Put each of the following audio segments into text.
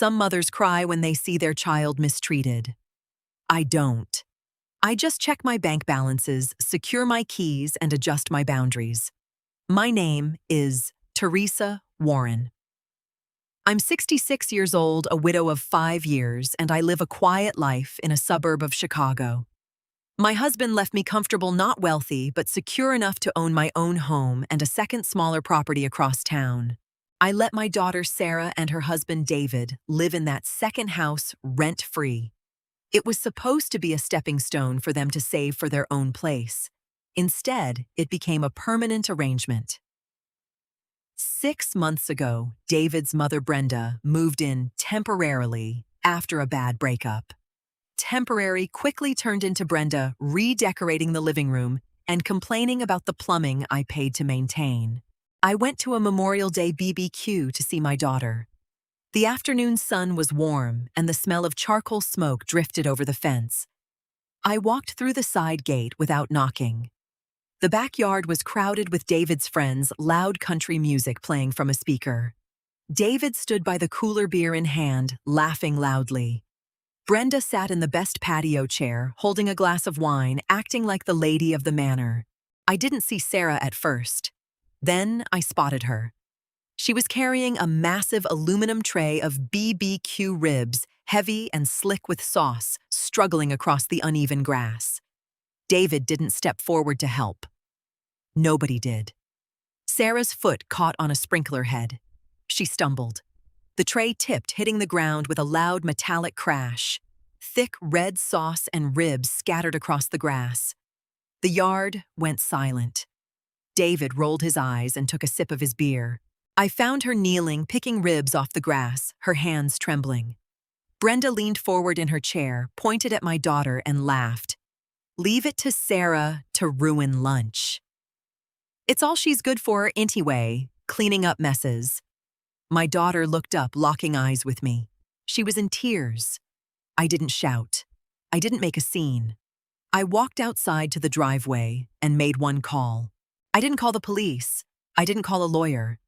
Some mothers cry when they see their child mistreated. I don't. I just check my bank balances, secure my keys, and adjust my boundaries. My name is Teresa Warren. I'm 66 years old, a widow of 5 years, and I live a quiet life in a suburb of Chicago. My husband left me comfortable, not wealthy, but secure enough to own my own home and a second smaller property across town. I let my daughter Sarah and her husband David live in that second house rent-free. It was supposed to be a stepping stone for them to save for their own place. Instead, it became a permanent arrangement. 6 months ago, David's mother Brenda moved in temporarily after a bad breakup. Temporary quickly turned into Brenda redecorating the living room and complaining about the plumbing I paid to maintain. I went to a Memorial Day BBQ to see my daughter. The afternoon sun was warm and the smell of charcoal smoke drifted over the fence. I walked through the side gate without knocking. The backyard was crowded with David's friends, loud country music playing from a speaker. David stood by the cooler beer in hand, laughing loudly. Brenda sat in the best patio chair, holding a glass of wine, acting like the lady of the manor. I didn't see Sarah at first. Then I spotted her. She was carrying a massive aluminum tray of BBQ ribs, heavy and slick with sauce, struggling across the uneven grass. David didn't step forward to help. Nobody did. Sarah's foot caught on a sprinkler head. She stumbled. The tray tipped, hitting the ground with a loud metallic crash. Thick red sauce and ribs scattered across the grass. The yard went silent. David rolled his eyes and took a sip of his beer. I found her kneeling, picking ribs off the grass, her hands trembling. Brenda leaned forward in her chair, pointed at my daughter, and laughed. Leave it to Sarah to ruin lunch. It's all she's good for anyway, cleaning up messes. My daughter looked up, locking eyes with me. She was in tears. I didn't shout. I didn't make a scene. I walked outside to the driveway and made one call. I didn't call the police. I didn't call a lawyer.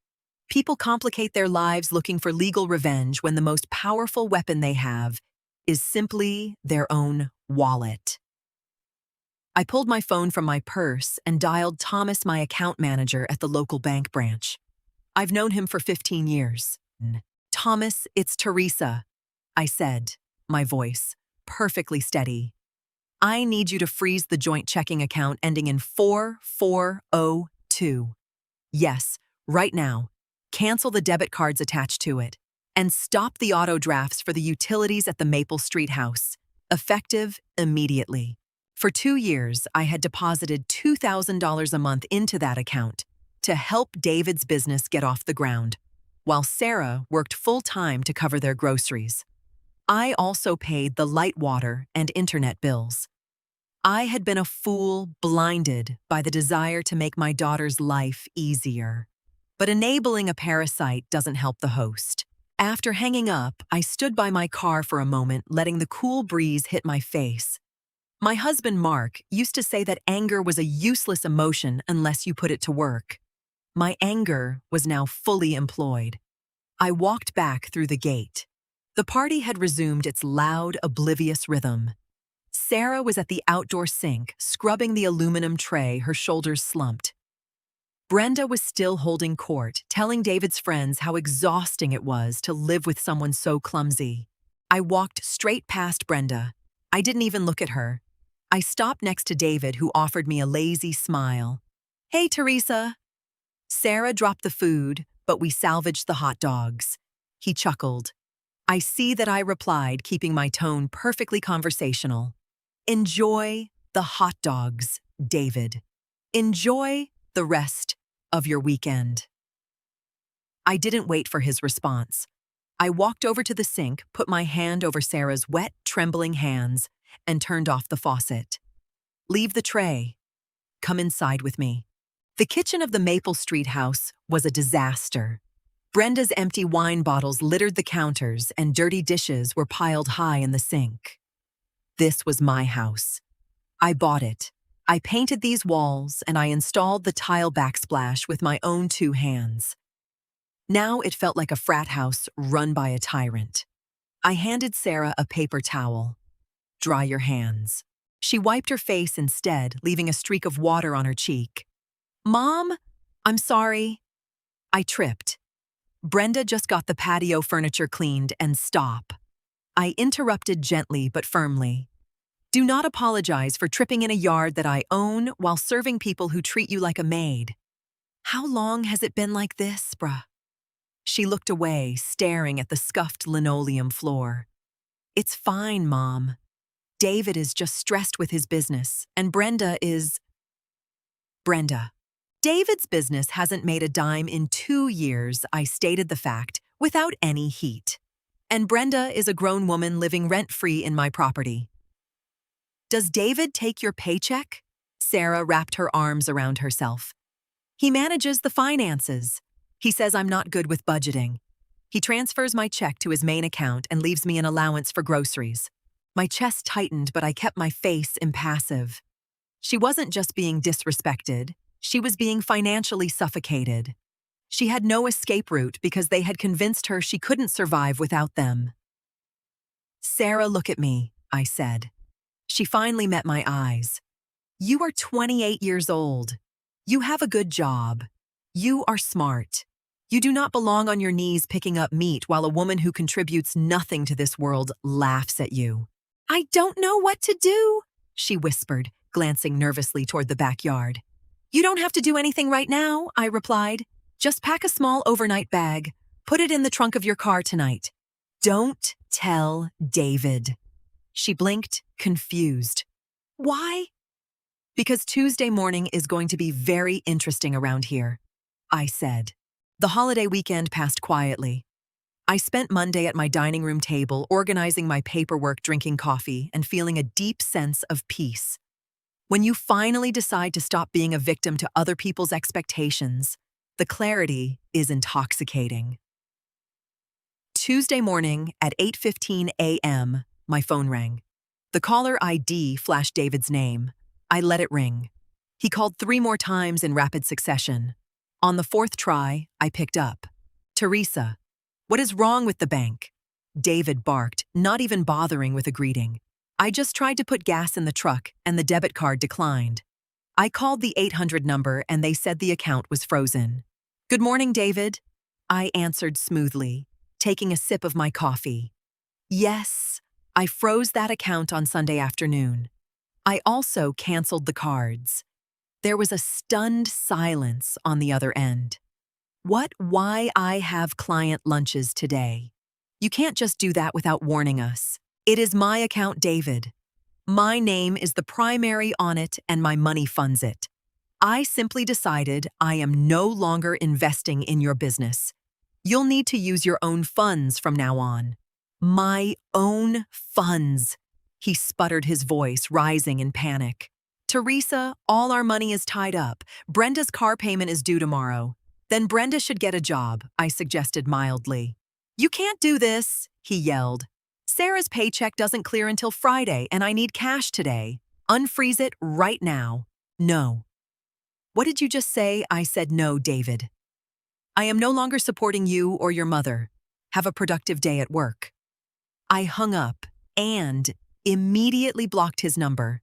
People complicate their lives looking for legal revenge when the most powerful weapon they have is simply their own wallet. I pulled my phone from my purse and dialed Thomas, my account manager at the local bank branch. I've known him for 15 years. Thomas, it's Teresa, I said, my voice perfectly steady. I need you to freeze the joint checking account ending in 4402. Yes, right now. Cancel the debit cards attached to it. And stop the auto drafts for the utilities at the Maple Street house. Effective immediately. For 2 years, I had deposited $2,000 a month into that account to help David's business get off the ground, while Sarah worked full-time to cover their groceries. I also paid the light, water, and internet bills. I had been a fool, blinded by the desire to make my daughter's life easier. But enabling a parasite doesn't help the host. After hanging up, I stood by my car for a moment, letting the cool breeze hit my face. My husband, Mark, used to say that anger was a useless emotion unless you put it to work. My anger was now fully employed. I walked back through the gate. The party had resumed its loud, oblivious rhythm. Sarah was at the outdoor sink, scrubbing the aluminum tray, her shoulders slumped. Brenda was still holding court, telling David's friends how exhausting it was to live with someone so clumsy. I walked straight past Brenda. I didn't even look at her. I stopped next to David, who offered me a lazy smile. Hey, Teresa. Sarah dropped the food, but we salvaged the hot dogs. He chuckled. I see that I replied, keeping my tone perfectly conversational. Enjoy the hot dogs, David. Enjoy the rest of your weekend. I didn't wait for his response. I walked over to the sink, put my hand over Sarah's wet, trembling hands, and turned off the faucet. Leave the tray. Come inside with me. The kitchen of the Maple Street house was a disaster. Brenda's empty wine bottles littered the counters and dirty dishes were piled high in the sink. This was my house. I bought it. I painted these walls and I installed the tile backsplash with my own 2 hands. Now it felt like a frat house run by a tyrant. I handed Sarah a paper towel. Dry your hands. She wiped her face instead, leaving a streak of water on her cheek. Mom, I'm sorry. I tripped. Brenda just got the patio furniture cleaned and stop. I interrupted gently but firmly. Do not apologize for tripping in a yard that I own while serving people who treat you like a maid. How long has it been like this, bruh? She looked away, staring at the scuffed linoleum floor. It's fine, Mom. David is just stressed with his business, and Brenda. David's business hasn't made a dime in 2 years, I stated the fact, without any heat. And Brenda is a grown woman living rent-free in my property. Does David take your paycheck? Sarah wrapped her arms around herself. He manages the finances. He says I'm not good with budgeting. He transfers my check to his main account and leaves me an allowance for groceries. My chest tightened, but I kept my face impassive. She wasn't just being disrespected. She was being financially suffocated. She had no escape route because they had convinced her she couldn't survive without them. Sarah, look at me, I said. She finally met my eyes. You are 28 years old. You have a good job. You are smart. You do not belong on your knees picking up meat while a woman who contributes nothing to this world laughs at you. I don't know what to do, she whispered, glancing nervously toward the backyard. You don't have to do anything right now, I replied. Just pack a small overnight bag. Put it in the trunk of your car tonight. Don't tell David. She blinked, confused. Why? Because Tuesday morning is going to be very interesting around here, I said. The holiday weekend passed quietly. I spent Monday at my dining room table, organizing my paperwork, drinking coffee, and feeling a deep sense of peace. When you finally decide to stop being a victim to other people's expectations, the clarity is intoxicating. Tuesday morning at 8:15 a.m., my phone rang. The caller ID flashed David's name. I let it ring. He called 3 more times in rapid succession. On the 4th try, I picked up. Teresa, what is wrong with the bank? David barked, not even bothering with a greeting. I just tried to put gas in the truck and the debit card declined. I called the 800 number and they said the account was frozen. Good morning, David. I answered smoothly, taking a sip of my coffee. Yes, I froze that account on Sunday afternoon. I also canceled the cards. There was a stunned silence on the other end. Why I have client lunches today? You can't just do that without warning us. It is my account, David. My name is the primary on it and my money funds it. I simply decided I am no longer investing in your business. You'll need to use your own funds from now on. My own funds. He sputtered, his voice rising in panic. Teresa, all our money is tied up. Brenda's car payment is due tomorrow. Then Brenda should get a job, I suggested mildly. You can't do this, he yelled. Sarah's paycheck doesn't clear until Friday and I need cash today. Unfreeze it right now. No. What did you just say? I said no, David. I am no longer supporting you or your mother. Have a productive day at work. I hung up and immediately blocked his number.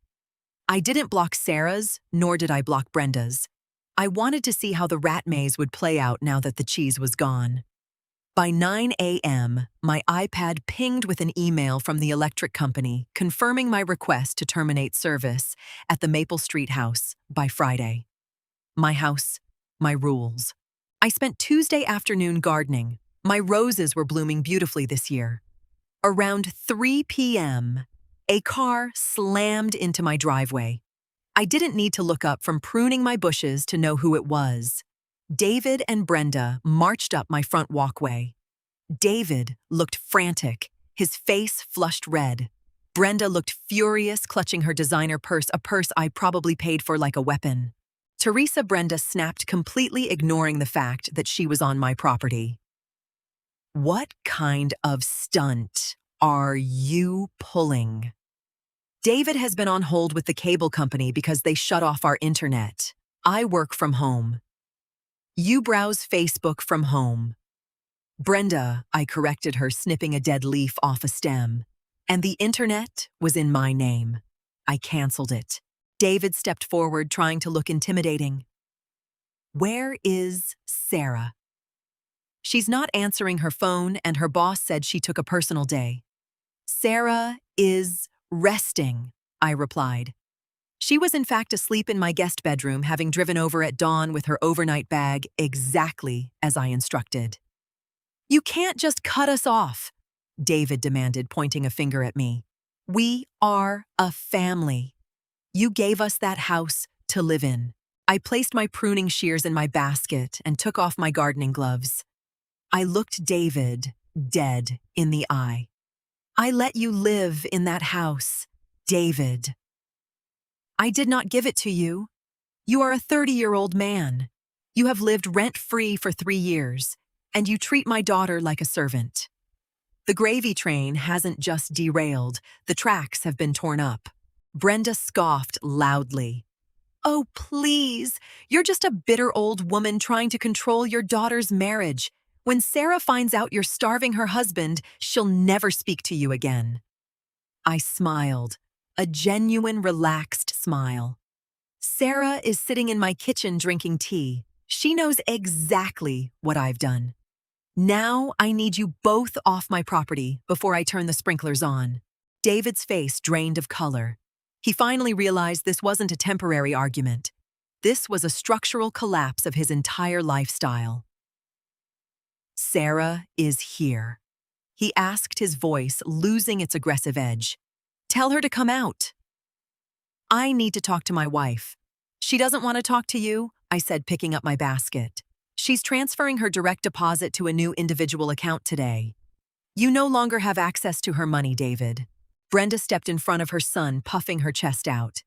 I didn't block Sarah's, nor did I block Brenda's. I wanted to see how the rat maze would play out now that the cheese was gone. By 9 a.m., my iPad pinged with an email from the electric company confirming my request to terminate service at the Maple Street house by Friday. My house, my rules. I spent Tuesday afternoon gardening. My roses were blooming beautifully this year. Around 3 p.m., a car slammed into my driveway. I didn't need to look up from pruning my bushes to know who it was. David and Brenda marched up my front walkway. David looked frantic, his face flushed red. Brenda looked furious, clutching her designer purse, a purse I probably paid for like a weapon. Brenda snapped, completely ignoring the fact that she was on my property. What kind of stunt are you pulling? David has been on hold with the cable company because they shut off our internet. I work from home. You browse Facebook from home. Brenda, I corrected her, snipping a dead leaf off a stem. And the internet was in my name. I canceled it. David stepped forward, trying to look intimidating. Where is Sarah? She's not answering her phone, and her boss said she took a personal day. Sarah is resting, I replied. She was in fact asleep in my guest bedroom, having driven over at dawn with her overnight bag exactly as I instructed. You can't just cut us off, David demanded, pointing a finger at me. We are a family. You gave us that house to live in. I placed my pruning shears in my basket and took off my gardening gloves. I looked David dead in the eye. I let you live in that house, David. I did not give it to you. You are a 30-year-old man. You have lived rent-free for 3 years, and you treat my daughter like a servant. The gravy train hasn't just derailed, the tracks have been torn up. Brenda scoffed loudly. Oh, please, you're just a bitter old woman trying to control your daughter's marriage. When Sarah finds out you're starving her husband, she'll never speak to you again. I smiled, a genuine, relaxed smile. Sarah is sitting in my kitchen drinking tea. She knows exactly what I've done. Now I need you both off my property before I turn the sprinklers on. David's face drained of color. He finally realized this wasn't a temporary argument. This was a structural collapse of his entire lifestyle. Sarah is here. He asked, his voice losing its aggressive edge. Tell her to come out. I need to talk to my wife. She doesn't want to talk to you, I said, picking up my basket. She's transferring her direct deposit to a new individual account today. You no longer have access to her money, David. Brenda stepped in front of her son, puffing her chest out.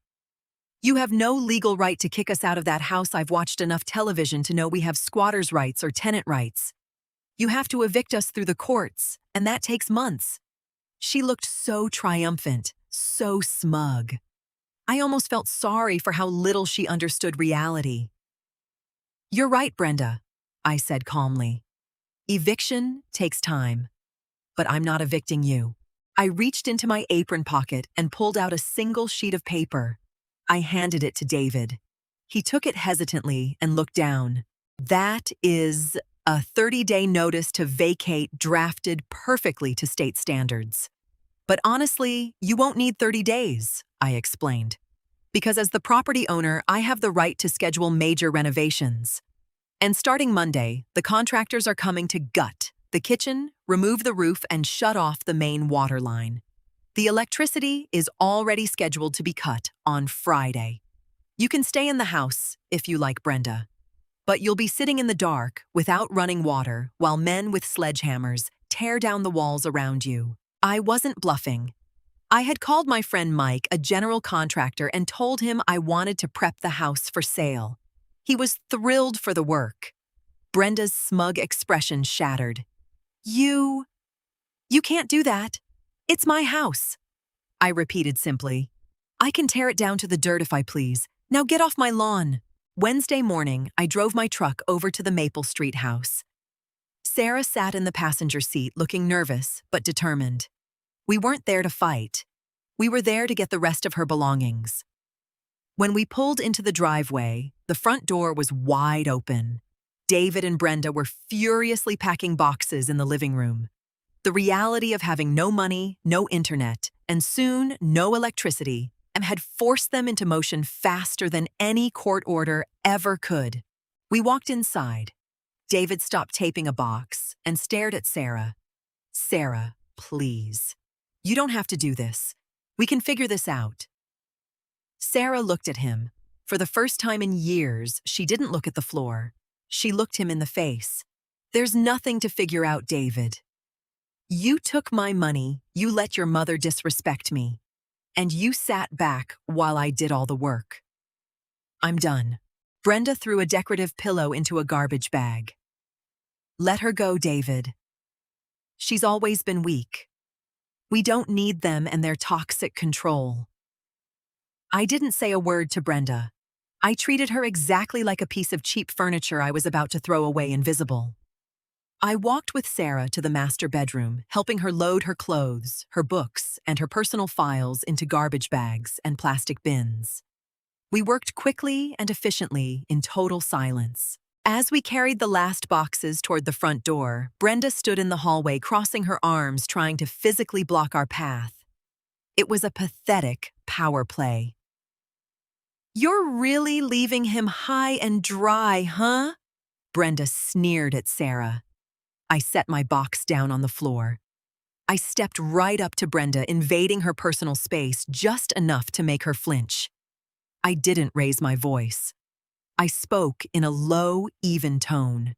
You have no legal right to kick us out of that house. I've watched enough television to know we have squatters' rights or tenant rights. You have to evict us through the courts, and that takes months. She looked so triumphant, so smug. I almost felt sorry for how little she understood reality. You're right, Brenda, I said calmly. Eviction takes time, but I'm not evicting you. I reached into my apron pocket and pulled out a single sheet of paper. I handed it to David. He took it hesitantly and looked down. That is a 30-day notice to vacate, drafted perfectly to state standards. But honestly, you won't need 30 days, I explained. Because as the property owner, I have the right to schedule major renovations. And starting Monday, the contractors are coming to gut the kitchen, remove the roof, and shut off the main water line. The electricity is already scheduled to be cut on Friday. You can stay in the house if you like, Brenda. But you'll be sitting in the dark without running water while men with sledgehammers tear down the walls around you. I wasn't bluffing. I had called my friend Mike, a general contractor, and told him I wanted to prep the house for sale. He was thrilled for the work. Brenda's smug expression shattered. You can't do that. It's my house, I repeated simply. I can tear it down to the dirt if I please. Now get off my lawn. Wednesday morning, I drove my truck over to the Maple Street house. Sarah sat in the passenger seat, looking nervous but determined. We weren't there to fight. We were there to get the rest of her belongings. When we pulled into the driveway, the front door was wide open. David and Brenda were furiously packing boxes in the living room. The reality of having no money, no internet, and soon no electricity had forced them into motion faster than any court order ever could. We walked inside. David stopped taping a box and stared at Sarah. Sarah, please. You don't have to do this. We can figure this out. Sarah looked at him. For the first time in years, she didn't look at the floor. She looked him in the face. There's nothing to figure out, David. You took my money, you let your mother disrespect me, and you sat back while I did all the work. I'm done. Brenda threw a decorative pillow into a garbage bag. Let her go, David. She's always been weak. We don't need them and their toxic control. I didn't say a word to Brenda. I treated her exactly like a piece of cheap furniture I was about to throw away invisible. I walked with Sarah to the master bedroom, helping her load her clothes, her books, and her personal files into garbage bags and plastic bins. We worked quickly and efficiently in total silence. As we carried the last boxes toward the front door, Brenda stood in the hallway, crossing her arms, trying to physically block our path. It was a pathetic power play. "You're really leaving him high and dry, huh?" Brenda sneered at Sarah. I set my box down on the floor. I stepped right up to Brenda, invading her personal space just enough to make her flinch. I didn't raise my voice. I spoke in a low, even tone.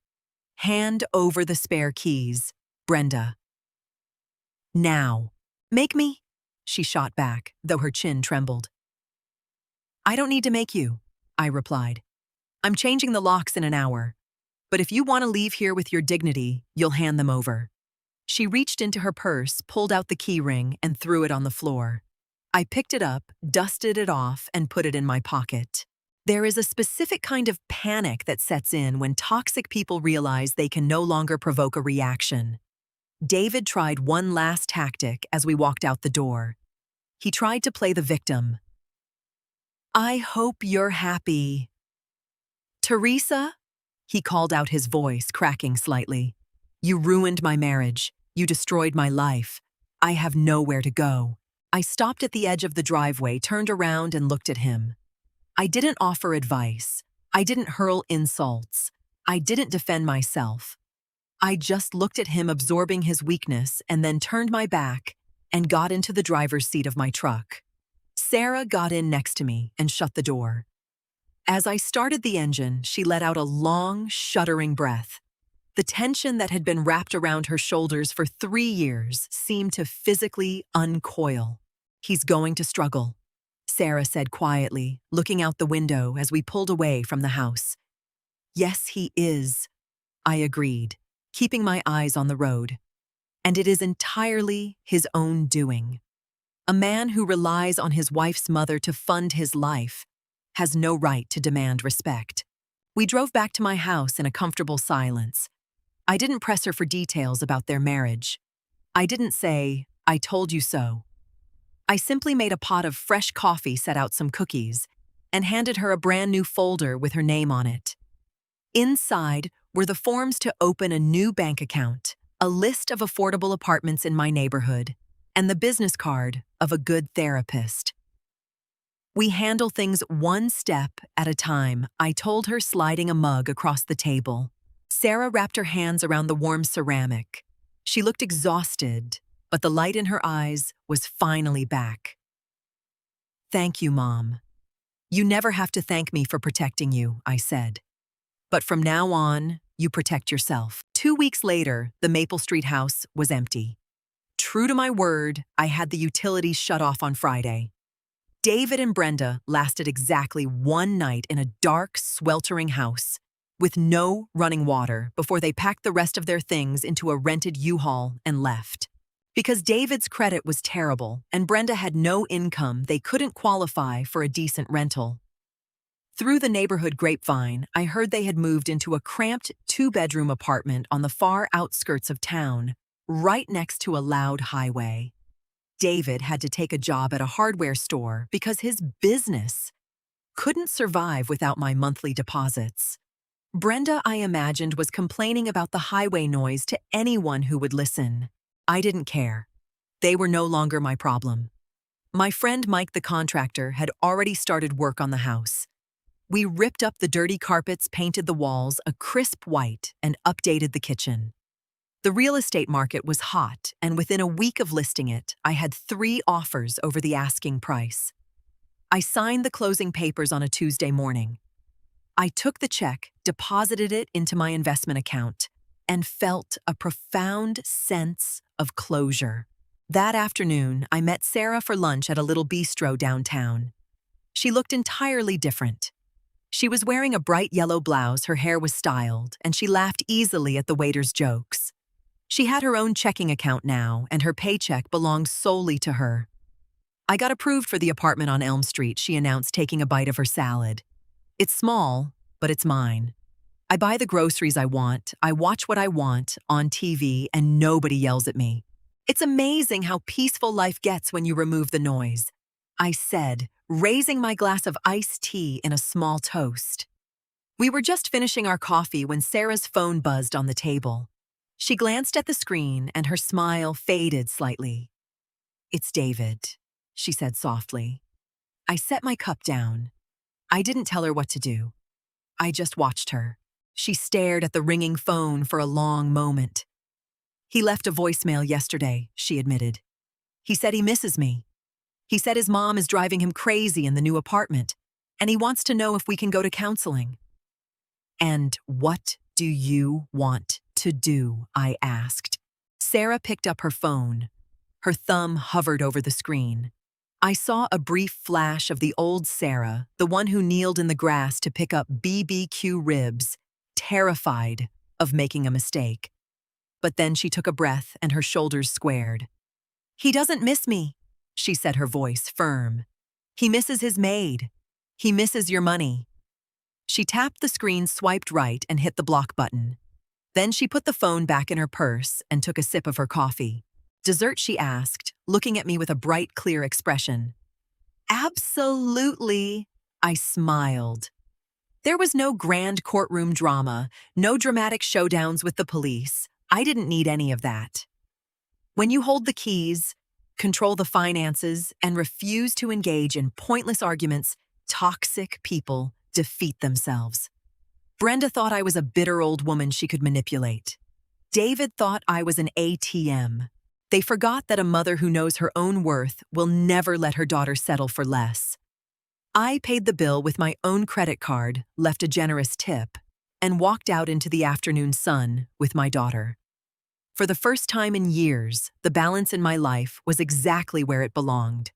"Hand over the spare keys, Brenda." "Now. Make me?" she shot back, though her chin trembled. "I don't need to make you," I replied. "I'm changing the locks in an hour. But if you want to leave here with your dignity, you'll hand them over." She reached into her purse, pulled out the key ring, and threw it on the floor. I picked it up, dusted it off, and put it in my pocket. There is a specific kind of panic that sets in when toxic people realize they can no longer provoke a reaction. David tried one last tactic as we walked out the door. He tried to play the victim. "I hope you're happy." "Teresa?" He called out, his voice cracking slightly. "You ruined my marriage. You destroyed my life. I have nowhere to go." I stopped at the edge of the driveway, turned around, and looked at him. I didn't offer advice. I didn't hurl insults. I didn't defend myself. I just looked at him, absorbing his weakness, and then turned my back and got into the driver's seat of my truck. Sarah got in next to me and shut the door. As I started the engine, she let out a long, shuddering breath. The tension that had been wrapped around her shoulders for 3 years seemed to physically uncoil. "He's going to struggle," Sarah said quietly, looking out the window as we pulled away from the house. "Yes, he is," I agreed, keeping my eyes on the road. "And it is entirely his own doing. A man who relies on his wife's mother to fund his life has no right to demand respect." We drove back to my house in a comfortable silence. I didn't press her for details about their marriage. I didn't say, "I told you so." I simply made a pot of fresh coffee, set out some cookies, and handed her a brand new folder with her name on it. Inside were the forms to open a new bank account, a list of affordable apartments in my neighborhood, and the business card of a good therapist. "We handle things one step at a time," I told her, sliding a mug across the table. Sarah wrapped her hands around the warm ceramic. She looked exhausted, but the light in her eyes was finally back. "Thank you, Mom. You never have to thank me for protecting you," I said. "But from now on, you protect yourself." 2 weeks later, the Maple Street house was empty. True to my word, I had the utilities shut off on Friday. David and Brenda lasted exactly 1 night in a dark, sweltering house with no running water before they packed the rest of their things into a rented U-Haul and left. Because David's credit was terrible and Brenda had no income, they couldn't qualify for a decent rental. Through the neighborhood grapevine, I heard they had moved into a cramped 2-bedroom apartment on the far outskirts of town, right next to a loud highway. David had to take a job at a hardware store because his business couldn't survive without my monthly deposits. Brenda, I imagined, was complaining about the highway noise to anyone who would listen. I didn't care. They were no longer my problem. My friend Mike, the contractor, had already started work on the house. We ripped up the dirty carpets, painted the walls a crisp white, and updated the kitchen. The real estate market was hot, and within a week of listing it, I had 3 offers over the asking price. I signed the closing papers on a Tuesday morning. I took the check, deposited it into my investment account, and felt a profound sense of closure. That afternoon, I met Sarah for lunch at a little bistro downtown. She looked entirely different. She was wearing a bright yellow blouse, her hair was styled, and she laughed easily at the waiter's jokes. She had her own checking account now, and her paycheck belonged solely to her. "I got approved for the apartment on Elm Street," she announced, taking a bite of her salad. "It's small, but it's mine. I buy the groceries I want, I watch what I want on TV, and nobody yells at me. It's amazing how peaceful life gets when you remove the noise, I said, raising my glass of iced tea in a small toast. We were just finishing our coffee when Sarah's phone buzzed on the table. She glanced at the screen and her smile faded slightly. "It's David," she said softly. I set my cup down. I didn't tell her what to do. I just watched her. She stared at the ringing phone for a long moment. "He left a voicemail yesterday," she admitted. "He said he misses me. He said his mom is driving him crazy in the new apartment, and he wants to know if we can go to counseling." "And what do you want to do?" I asked. Sarah picked up her phone. Her thumb hovered over the screen. I saw a brief flash of the old Sarah, the one who kneeled in the grass to pick up BBQ ribs, terrified of making a mistake. But then she took a breath and her shoulders squared. "He doesn't miss me," she said, her voice firm. "He misses his maid. He misses your money." She tapped the screen, swiped right, and hit the block button. Then she put the phone back in her purse and took a sip of her coffee. "Dessert?" she asked, looking at me with a bright, clear expression. "Absolutely," I smiled. There was no grand courtroom drama, no dramatic showdowns with the police. I didn't need any of that. When you hold the keys, control the finances, and refuse to engage in pointless arguments, toxic people defeat themselves. Brenda thought I was a bitter old woman she could manipulate. David thought I was an ATM. They forgot that a mother who knows her own worth will never let her daughter settle for less. I paid the bill with my own credit card, left a generous tip, and walked out into the afternoon sun with my daughter. For the first time in years, the balance in my life was exactly where it belonged.